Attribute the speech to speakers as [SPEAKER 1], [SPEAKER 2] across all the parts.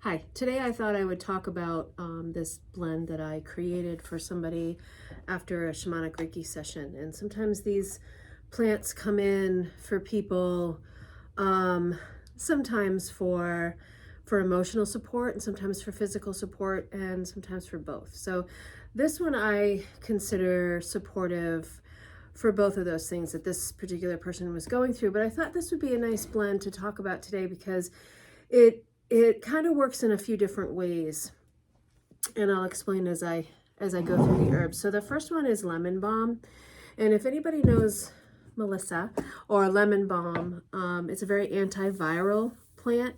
[SPEAKER 1] Hi, today I thought I would talk about this blend that I created for somebody after a shamanic Reiki session. And sometimes these plants come in for people, um, sometimes for emotional support, and sometimes for physical support, and sometimes for both. So this one I consider supportive for both of those things that this particular person was going through. But I thought this would be a nice blend to talk about today because it kind of works in a few different ways, and I'll explain as I go through the herbs. So the first one is lemon balm, and if anybody knows Melissa or lemon balm, it's a very antiviral plant.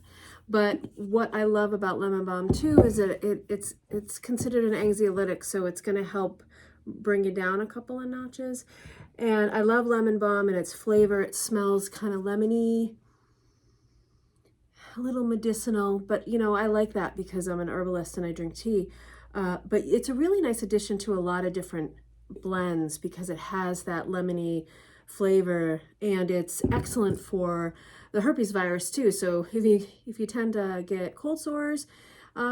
[SPEAKER 1] But what I love about lemon balm too is that it's considered an anxiolytic, so it's going to help bring you down a couple of notches. And I love lemon balm and its flavor. It smells kind of lemony, a little medicinal, but I like that because I'm an herbalist and I drink tea. But it's a really nice addition to a lot of different blends because it has that lemony flavor, and it's excellent for the herpes virus too. So if you tend to get cold sores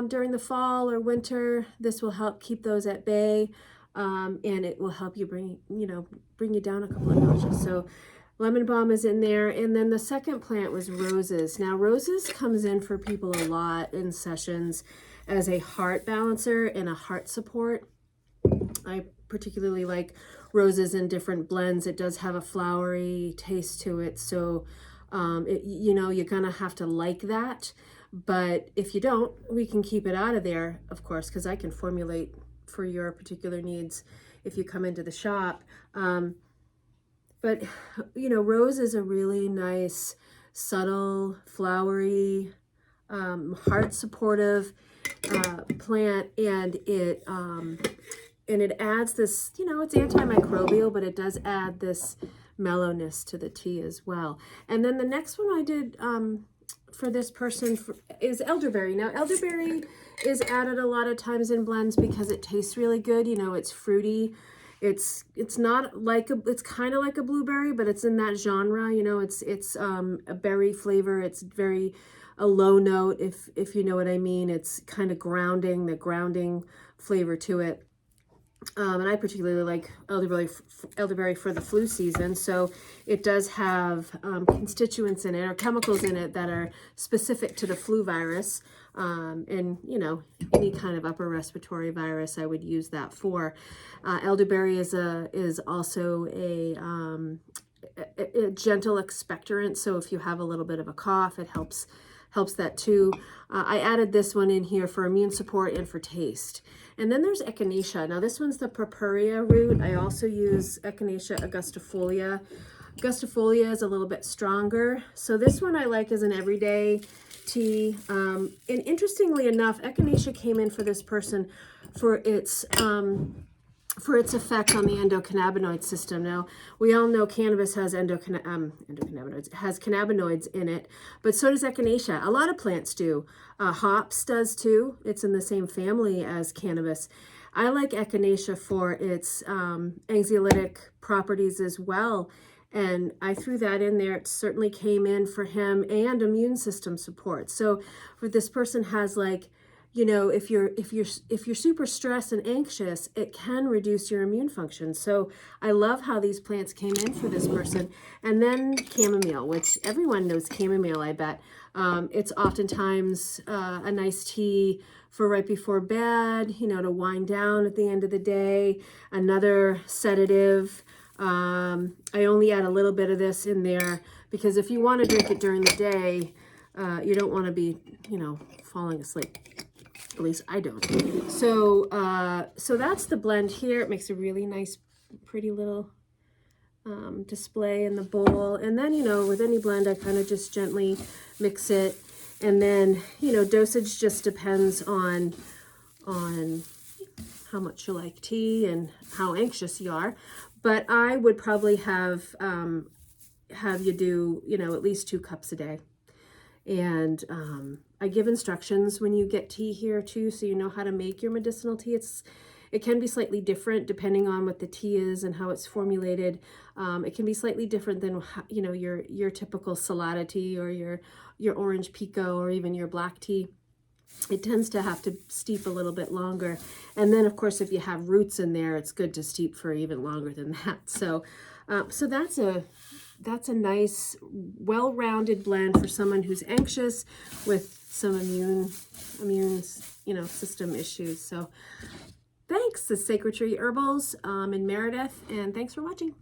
[SPEAKER 1] during the fall or winter, this will help keep those at bay, and it will help you bring you down a couple of notches. So lemon balm is in there. And then the second plant was roses. Now roses comes in for people a lot in sessions as a heart balancer and a heart support. I particularly like roses in different blends. It does have a flowery taste to it, so you're gonna have to like that. But if you don't, we can keep it out of there, of course, because I can formulate for your particular needs if you come into the shop. But rose is a really nice, subtle, flowery, heart supportive plant, and it adds this, it's antimicrobial, but it does add this mellowness to the tea as well. And then the next one I did for this person is elderberry. Now elderberry is added a lot of times in blends because it tastes really good. It's fruity. It's not like it's kind of like a blueberry, but it's in that genre. It's a berry flavor. It's very a low note, if you know what I mean. It's kind of the grounding flavor to it. And I particularly like elderberry for the flu season. So it does have constituents in it or chemicals in it that are specific to the flu virus. And any kind of upper respiratory virus I would use that for. Elderberry is also a gentle expectorant. So if you have a little bit of a cough, it helps that too. I added this one in here for immune support and for taste. And then there's echinacea. Now this one's the purpurea root. I also use echinacea augustifolia. Augustifolia is a little bit stronger. So this one I like as an everyday tea. And interestingly enough, echinacea came in for this person for its effect on the endocannabinoid system. Now, we all know cannabis has endocannabinoids, has cannabinoids in it, but so does echinacea. A lot of plants do. Hops does too. It's in the same family as cannabis. I like echinacea for its anxiolytic properties as well, and I threw that in there. It certainly came in for him, and immune system support. So, for this person has if you're super stressed and anxious, it can reduce your immune function. So I love how these plants came in for this person. And then chamomile, which everyone knows chamomile, I bet. It's oftentimes a nice tea for right before bed, to wind down at the end of the day. Another sedative. I only add a little bit of this in there because if you want to drink it during the day, you don't want to be, falling asleep. At least I don't. So that's the blend here. It makes a really nice, pretty little display in the bowl. And then, with any blend, I kind of just gently mix it. And then, dosage just depends on how much you like tea and how anxious you are. But I would probably have you do, at least 2 cups a day. And I give instructions when you get tea here too, so you know how to make your medicinal tea. It can be slightly different depending on what the tea is and how it's formulated. It can be slightly different than your typical Salada tea or your orange pico or even your black tea. it tends to have to steep a little bit longer. And then of course, if you have roots in there, it's good to steep for even longer than that. So, so that's a nice, well-rounded blend for someone who's anxious with some immune, system issues. So thanks, the Sacred Tree Herbals in Meredith, and thanks for watching.